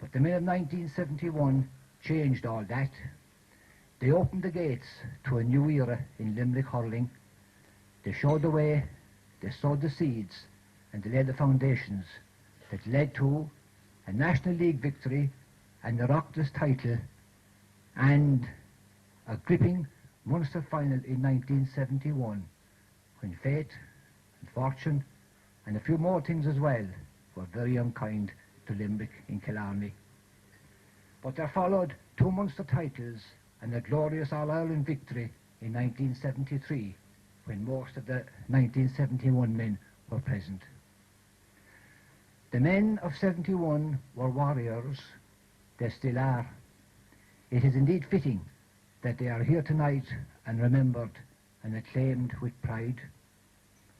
But the men of 1971 changed all that. They opened the gates to a new era in Limerick hurling. They showed the way, they sowed the seeds, and they laid the foundations that led to a National League victory and the Oireachtas title and a gripping Munster final in 1971, when fate and fortune and a few more things as well were very unkind to Limerick in Killarney. But there followed 2 Munster titles and a glorious All-Ireland victory in 1973, when most of the 1971 men were present. The men of 71 were warriors. They still are. It is indeed fitting that they are here tonight and remembered and acclaimed with pride.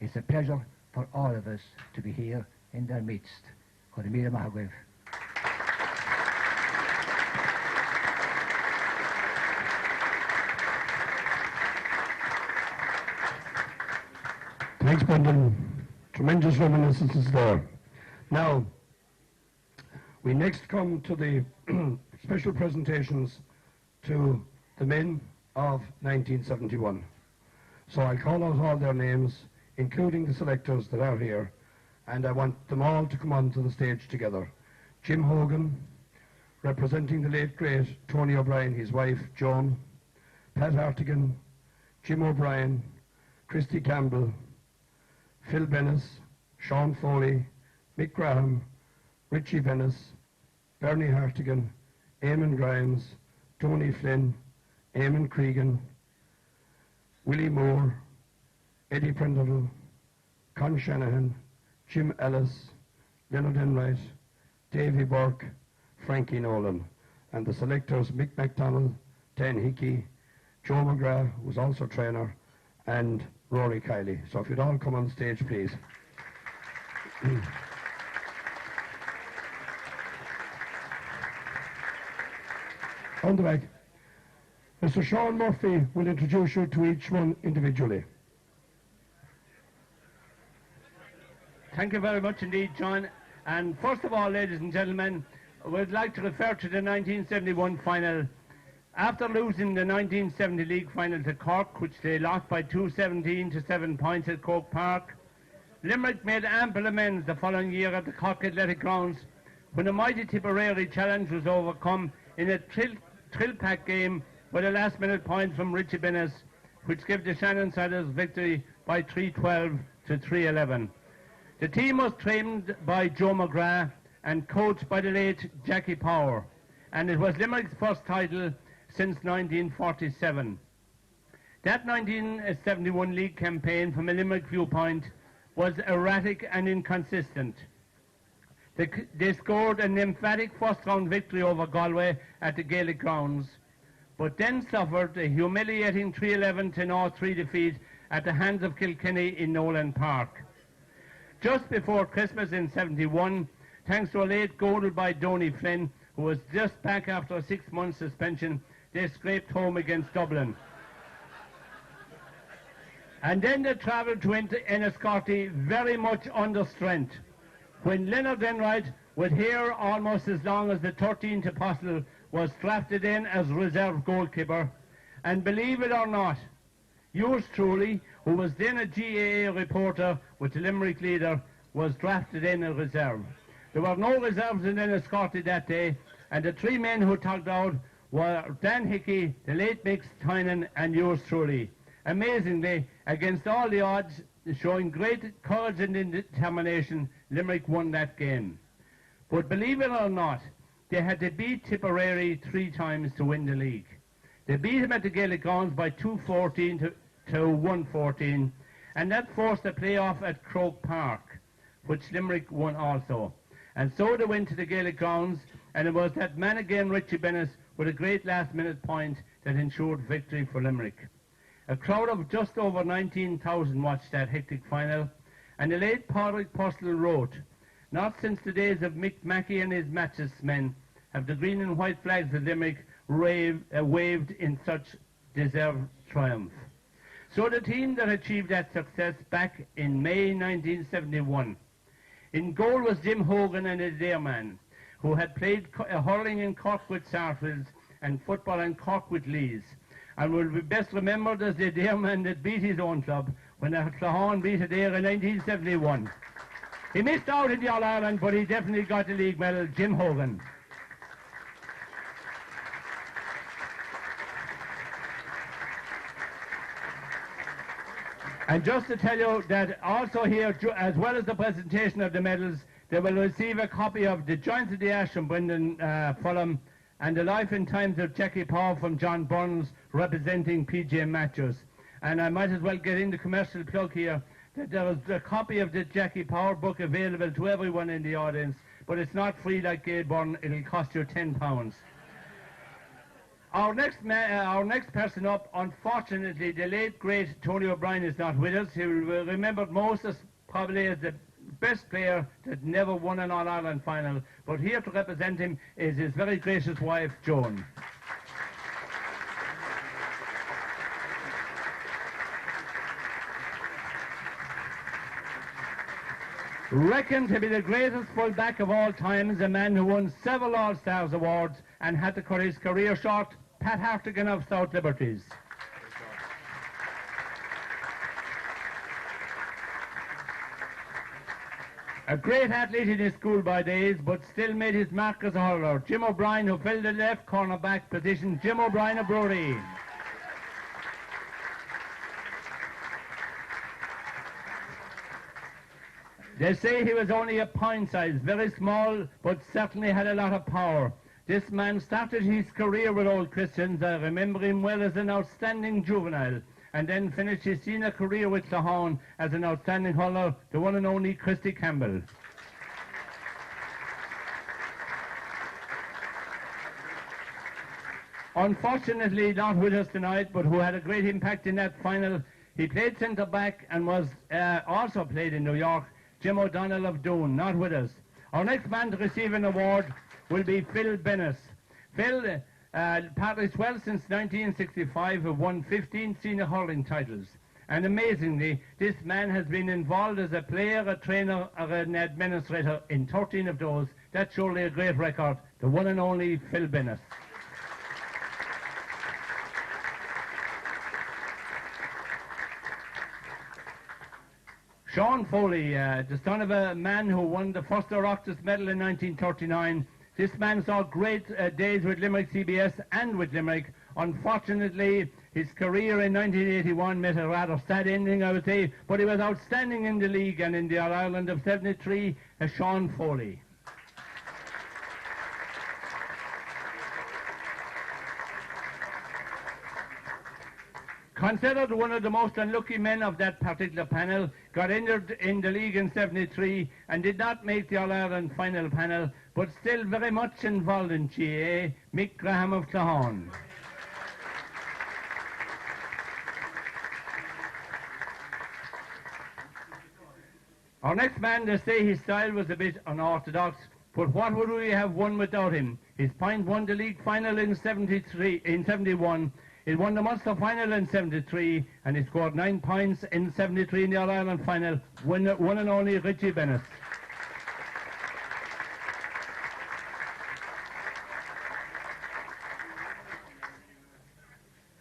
It's a pleasure for all of us to be here in their midst. Chomíle maith. Thanks, Brendan. Tremendous reminiscences there. Now, we next come to the special presentations to the men of 1971. So I call out all their names, including the selectors that are here, and I want them all to come onto the stage together. Jim Hogan, representing the late great Tony O'Brien, his wife Joan, Pat Hartigan, Jim O'Brien, Christy Campbell, Phil Bennis, Sean Foley, Mick Graham, Richie Bennis, Bernie Hartigan, Eamon Grimes, Tony Flynn, Eamon Cregan, Willie Moore, Eddie Prendle, Con Shanahan, Jim Ellis, Leonard Enright, Davy Burke, Frankie Nolan, and the selectors Mick MacDonald, Dan Hickey, Joe McGrath, who was also trainer, and Rory Kiley. So if you'd all come on stage, please. On the back, Mr. Sean Murphy will introduce you to each one individually. Thank you very much indeed, John. And first of all, ladies and gentlemen, we'd like to refer to the 1971 final. After losing the 1970 league final to Cork, which they lost by 217 to 7 points at Croke Park, Limerick made ample amends the following year at the Cork Athletic Grounds when a mighty Tipperary challenge was overcome in a trill-pack game with a last-minute point from Richie Bennis, which gave the Shannon Siders victory by 3-12 to 3-11. The team was trained by Joe McGrath and coached by the late Jackie Power, and it was Limerick's first title since 1947. That 1971 league campaign, from a Limerick viewpoint, was erratic and inconsistent. They scored an emphatic first-round victory over Galway at the Gaelic grounds, but then suffered a humiliating 3-11 to 0-3 defeat at the hands of Kilkenny in Nolan Park. Just before Christmas in 71, thanks to a late goal by Tony Flynn, who was just back after a 6-month suspension, they scraped home against Dublin. And then they travelled to Enniscorthy very much under strength, when Leonard Enright, with hair almost as long as the 13th apostle, was drafted in as reserve goalkeeper. And believe it or not, yours truly, who was then a GAA reporter with the Limerick Leader, was drafted in as reserve. There were no reserves in Enniscorthy that day, and the 3 men who tugged out were Dan Hickey, the late Mick Tynan, and yours truly. Amazingly, against all the odds, showing great courage and determination, Limerick won that game. But believe it or not, they had to beat Tipperary 3 times to win the league. They beat him at the Gaelic grounds by 2-14 to 1-14, and that forced a playoff at Croke Park, which Limerick won also. And so they went to the Gaelic grounds, and it was that man again, Richie Bennis, with a great last-minute point that ensured victory for Limerick. A crowd of just over 19,000 watched that hectic final, and the late Pádraig Purcell wrote, "Not since the days of Mick Mackey and his matches men have the green and white flags of Limerick waved in such deserved triumph." So the team that achieved that success back in May 1971. In goal was Jim Hogan and his Dearman, who had played hurling in Cork with Sarsfields and football in Cork with Lees, and will be best remembered as the dear man that beat his own club when Clahone beat Adair in 1971. He missed out in the All-Ireland, but he definitely got the league medal, Jim Hogan. And just to tell you that also here, as well as the presentation of the medals, they will receive a copy of The Joints of the Ash from Brendan Fulham and The Life and Times of Jackie Power from John Burns, representing PJ Matthews. And I might as well get in the commercial plug here that there is a copy of the Jackie Power book available to everyone in the audience, but it's not free like Gail Byrne, it'll cost you £10. Our next person up, unfortunately, the late great Tony O'Brien is not with us. He will be remembered most as probably as the best player that never won an All-Ireland final, but here to represent him is his very gracious wife, Joan. Reckoned to be the greatest full-back of all times, a man who won several All-Stars awards and had to cut his career short, Pat Hartigan of South Liberties. A great athlete in his schoolboy days, but still made his mark as a hurler. Jim O'Brien, who filled the left cornerback position. Jim O'Brien of Brody. They say he was only a pint size, very small, but certainly had a lot of power. This man started his career with Old Christians. I remember him well as an outstanding juvenile, and then finished his senior career with Clahone as an outstanding hurler, the one and only Christy Campbell. Unfortunately not with us tonight, but who had a great impact in that final. He played centre-back and was also played in New York, Jim O'Donnell of Doon, not with us. Our next man to receive an award will be Phil Bennis. Phil, partly well since 1965, have won 15 senior hurling titles. And amazingly, this man has been involved as a player, a trainer, or an administrator in 13 of those. That's surely a great record. The one and only Phil Bennis. Sean Foley, the son of a man who won the first Oireachtas medal in 1939. This man saw great days with Limerick CBS and with Limerick. Unfortunately, his career in 1981 met a rather sad ending, I would say, but he was outstanding in the league and in the All-Ireland of 73, Sean Foley. Considered one of the most unlucky men of that particular panel, got injured in the league in 73 and did not make the All-Ireland final panel, but still very much involved in GAA, Mick Graham of Clahone. Our next man, they say his style was a bit unorthodox, but what would we have won without him? His Pint won the league final in 71. He won the Munster final in 73, and he scored 9 points in 73 in the All-Ireland final, one and only Richie Bennett.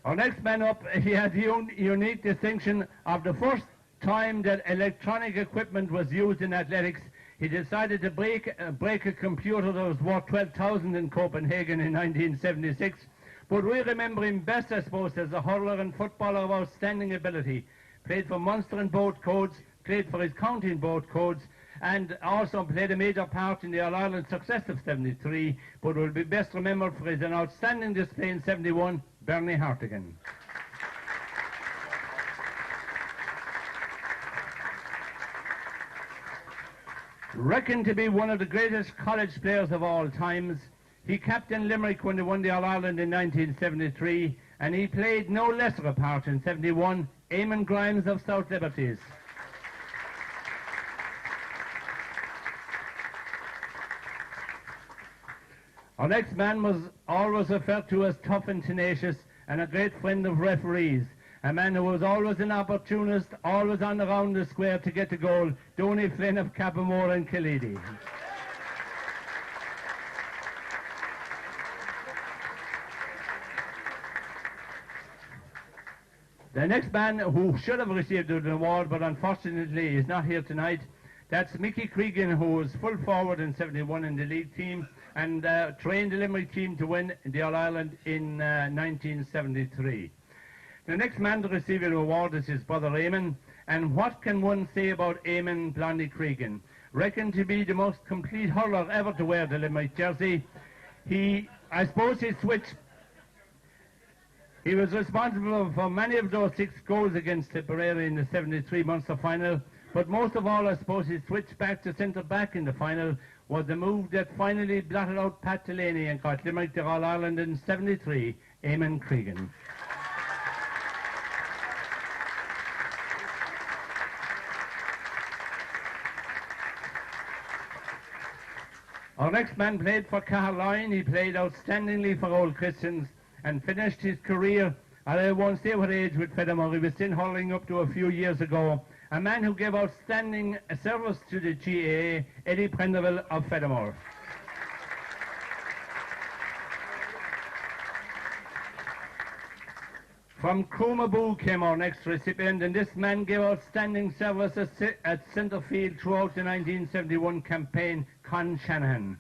Our next man up, he had the unique distinction of the first time that electronic equipment was used in athletics. He decided to break a computer that was worth 12,000 in Copenhagen in 1976. But we remember him best, I suppose, as a hurler and footballer of outstanding ability. Played for Munster in both codes, played for his county in both codes, and also played a major part in the All-Ireland success of 73, but will be best remembered for his outstanding display in 71, Bernie Hartigan. Reckoned to be one of the greatest college players of all times, he captained Limerick when they won the All-Ireland in 1973, and he played no less of a part in 71, Eamon Grimes of South Liberties. Our next man was always referred to as tough and tenacious, and a great friend of referees. A man who was always an opportunist, always on around the square to get the goal, Donny Flynn of Cappamore and Killeedy. The next man who should have received an award, but unfortunately is not here tonight, that's Mickey Cregan, who was full forward in 71 in the league team and trained the Limerick team to win the All-Ireland in 1973. The next man to receive an award is his brother Eamon, and what can one say about Eamon Blondie Cregan? Reckoned to be the most complete hurler ever to wear the Limerick jersey. I suppose he switched. He was responsible for many of those 6 goals against Tipperary in the 73 Munster final, but most of all, I suppose his switch back to centre-back in the final was the move that finally blotted out Pat Delaney and got Limerick to All-Ireland in 73, Eamon Cregan. Our next man played for Caherline. He played outstandingly for Old Christians and finished his career, I won't say what age, with Fedamore. He was still hurling up to a few years ago. A man who gave outstanding service to the GAA, Eddie Prendeville of Fedamore. From Croomaboo came our next recipient, and this man gave outstanding service at centre field throughout the 1971 campaign, Con Shanahan.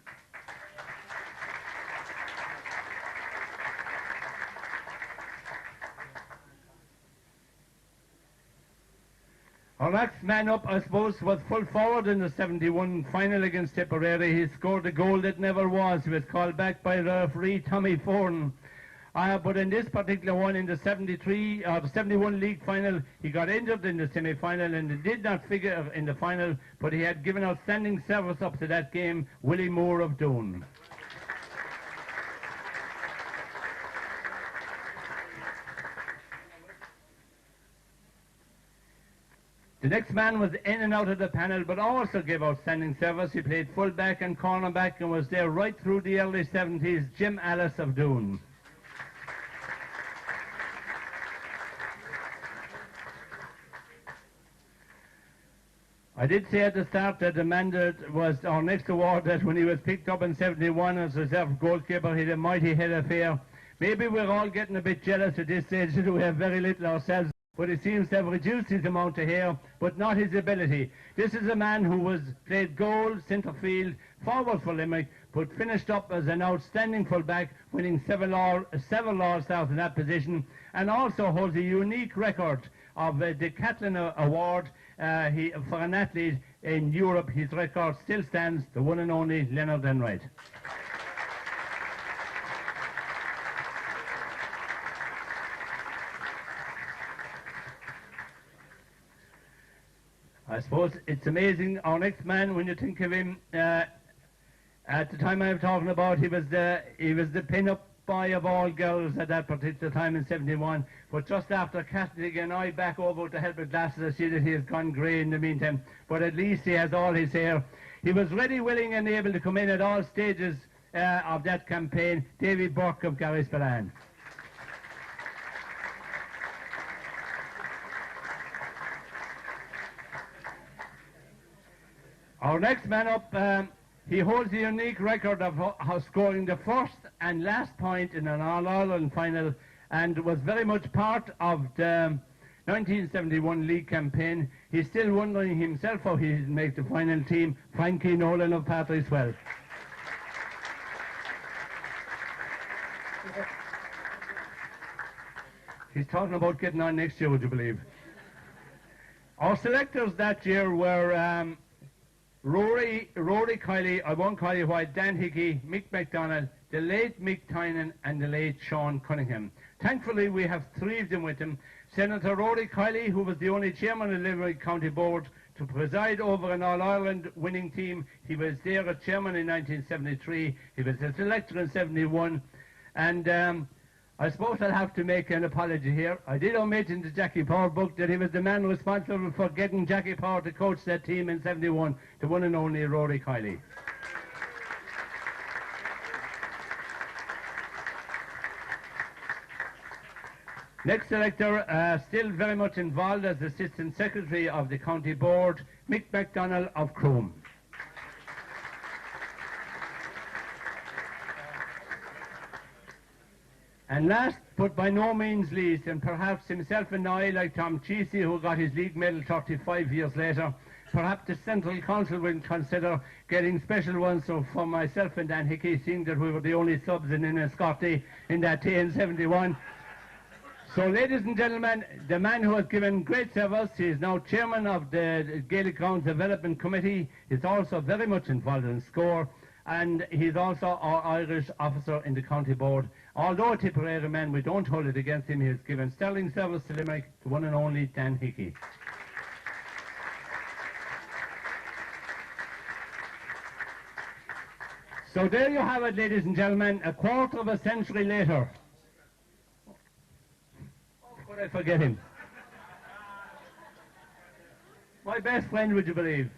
Our next man up, I suppose, was full forward in the 71 final against Tipperary. He scored a goal that never was. He was called back by referee Tommy Foran. But in this particular one, in the 73 or the 71 league final, he got injured in the semi-final and it did not figure in the final, but he had given outstanding service up to that game, Willie Moore of Doon. The next man was in and out of the panel, but also gave outstanding service. He played full-back and cornerback and was there right through the early 70s, Jim Alice of Doon. I did say at the start that the man that was our next award, that when he was picked up in 71 as reserve goalkeeper, he had a mighty head affair. Maybe we're all getting a bit jealous at this stage that we have very little ourselves, but he seems to have reduced his amount of hair, but not his ability. This is a man who played goal, centre field, forward for Limerick, but finished up as an outstanding full-back, winning several All-Stars in that position, and also holds a unique record of the Catlin Award for an athlete in Europe. His record still stands, the one and only Leonard Enright. I suppose it's amazing. Our next man, when you think of him, at the time I'm talking about, he was the pin-up boy of all girls at that particular time in 71. But just after casting an eye back over to help with glasses, I see that he has gone grey in the meantime. But at least he has all his hair. He was ready, willing, and able to come in at all stages of that campaign. Davy Burke of Garryspillane. Our next man up, he holds the unique record of scoring the first and last point in an All-Ireland final, and was very much part of the 1971 league campaign. He's still wondering himself how he didn't make the final team. Frankie Nolan of Patrickswell. He's talking about getting on next year, would you believe? Our selectors that year were Rory Kiley, I won't call you why, Dan Hickey, Mick MacDonald, the late Mick Tynan, and the late Sean Cunningham. Thankfully, we have 3 of them with him. Senator Rory Kiley, who was the only chairman of the Limerick County Board to preside over an All-Ireland winning team. He was there as chairman in 1973. He was a selector in 71. And I suppose I'll have to make an apology here. I did omit in the Jackie Power book that he was the man responsible for getting Jackie Power to coach that team in 71, the one and only Rory Kiley. Next selector, still very much involved as Assistant Secretary of the County Board, Mick MacDonald of Croom. And last but by no means least, and perhaps himself and I, like Tom Cheesy, who got his league medal 35 years later, perhaps the Central Council will consider getting special ones for myself and Dan Hickey, seeing that we were the only subs in Enniscorthy in that day in 71. So, ladies and gentlemen, the man who has given great service, he is now chairman of the Gaelic Grounds Development Committee. He's also very much involved in SCORE, and he's also our Irish officer in the county board. Although a Tipperary man, we don't hold it against him. He has given sterling service to Limerick, the one and only Dan Hickey. So there you have it, ladies and gentlemen, a quarter of a century later. Could I forget him? My best friend, would you believe?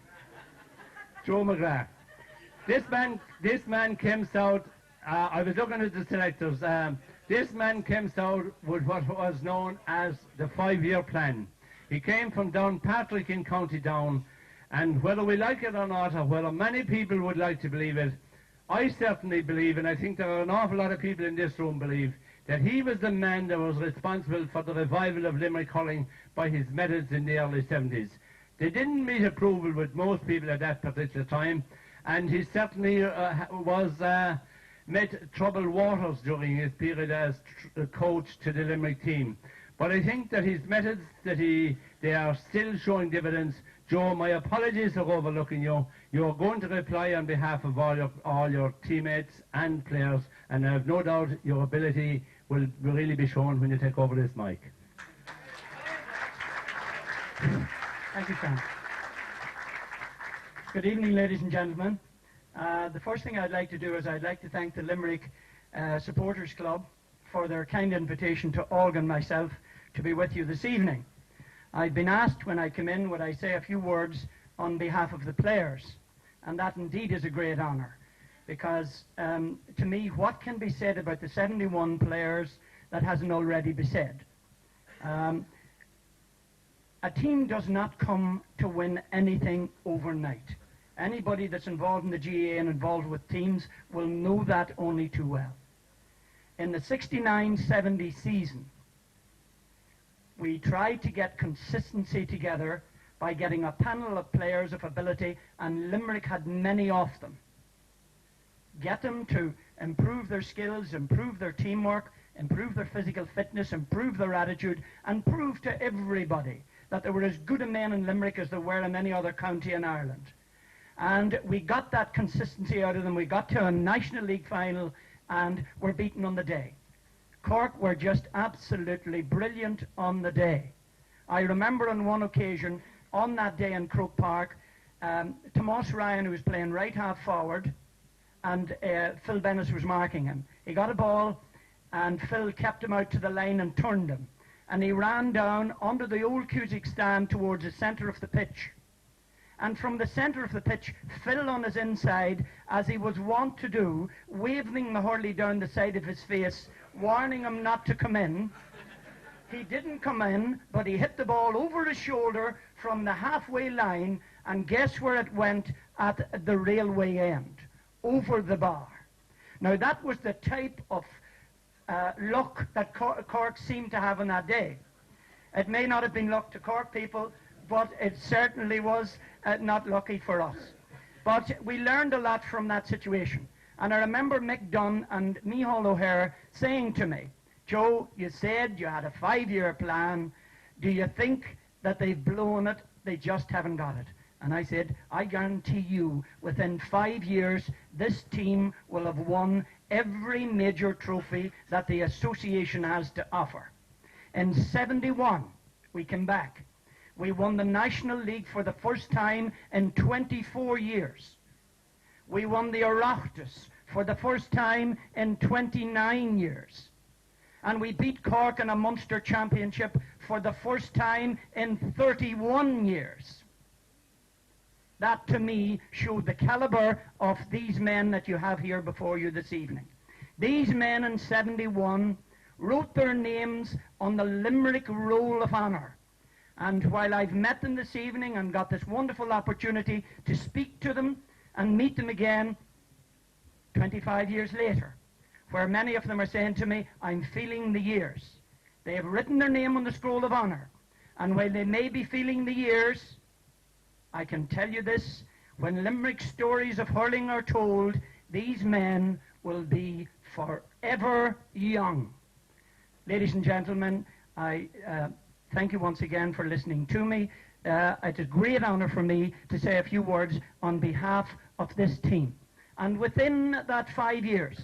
Joe McGrath. This man came south. I was looking at the selectors. This man came south with what was known as the 5-year plan. He came from Downpatrick in County Down, and whether we like it or not, or whether many people would like to believe it, I certainly believe, and I think there are an awful lot of people in this room believe, that he was the man that was responsible for the revival of Limerick hurling by his methods in the early 70s. They didn't meet approval with most people at that particular time, and he certainly met troubled waters during his period as coach to the Limerick team. But I think that his methods, they are still showing dividends. Joe, my apologies for overlooking you. You're going to reply on behalf of all your teammates and players, and I have no doubt your ability will really be shown when you take over this mic. Thank you, Sam. Good evening, ladies and gentlemen. The first thing I'd like to do is I'd like to thank the Limerick Supporters Club for their kind invitation to Olga and myself to be with you this evening. I'd been asked when I came in would I say a few words on behalf of the players, and that indeed is a great honour, because to me, what can be said about the 71 players that hasn't already been said? A team does not come to win anything overnight. Anybody that's involved in the GAA and involved with teams will know that only too well. In the 69-70 season, we tried to get consistency together by getting a panel of players of ability, and Limerick had many of them. Get them to improve their skills, improve their teamwork, improve their physical fitness, improve their attitude, and prove to everybody that there were as good a men in Limerick as there were in any other county in Ireland. And we got that consistency out of them. We got to a National League final and were beaten on the day. Cork were just absolutely brilliant on the day. I remember on one occasion, on that day in Croke Park, Tomas Ryan, who was playing right half forward, and Phil Bennis was marking him. He got a ball, and Phil kept him out to the line and turned him. And he ran down under the old Cusick stand towards the centre of the pitch. And from the centre of the pitch, Phil on his inside, as he was wont to do, waving the hurley down the side of his face, warning him not to come in. He didn't come in, but he hit the ball over his shoulder from the halfway line, and guess where it went? At the railway end, over the bar. Now that was the type of luck that Cork seemed to have on that day. It may not have been luck to Cork people, but it certainly was not lucky for us. But we learned a lot from that situation. And I remember Mick Dunn and Micheál O'Hare saying to me, Joe, you said you had a 5-year plan. Do you think that they've blown it? They just haven't got it. And I said, I guarantee you, within 5 years, this team will have won every major trophy that the association has to offer. In 71, we came back. We won the National League for the first time in 24 years. We won the Oireachtas for the first time in 29 years. And we beat Cork in a Munster championship for the first time in 31 years. That, to me, showed the calibre of these men that you have here before you this evening. These men in 71 wrote their names on the Limerick Roll of Honour. And while I've met them this evening and got this wonderful opportunity to speak to them and meet them again 25 years later, where many of them are saying to me, I'm feeling the years. They have written their name on the scroll of honour. And while they may be feeling the years, I can tell you this, when Limerick stories of hurling are told, these men will be forever young. Ladies and gentlemen, I thank you once again for listening to me. It's a great honour for me to say a few words on behalf of this team. And within that 5 years,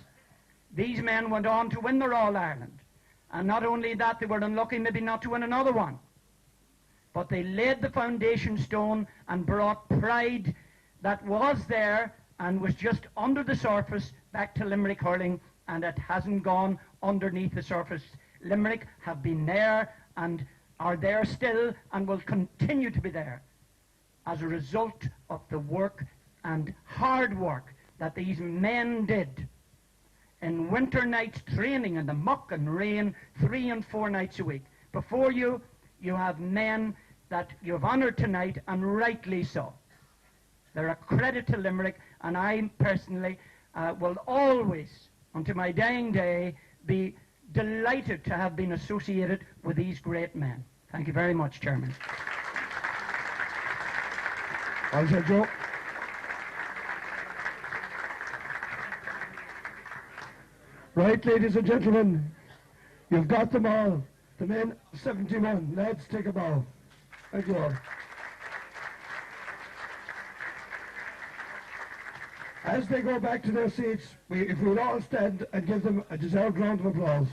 these men went on to win their All-Ireland. And not only that, they were unlucky maybe not to win another one. But they laid the foundation stone and brought pride that was there and was just under the surface back to Limerick hurling, and it hasn't gone underneath the surface. Limerick have been there and are there still and will continue to be there as a result of the work and hard work that these men did in winter nights training in the muck and rain 3 and 4 nights a week. Before you, you have men that you've honoured tonight, and rightly so. They're a credit to Limerick, and I personally will always, unto my dying day, be delighted to have been associated with these great men. Thank you very much, Chairman. Well said, Joe. Right, ladies and gentlemen, you've got them all. The men 71. Lads, take a bow. Thank you all. As they go back to their seats, if we would all stand and give them a deserved round of applause.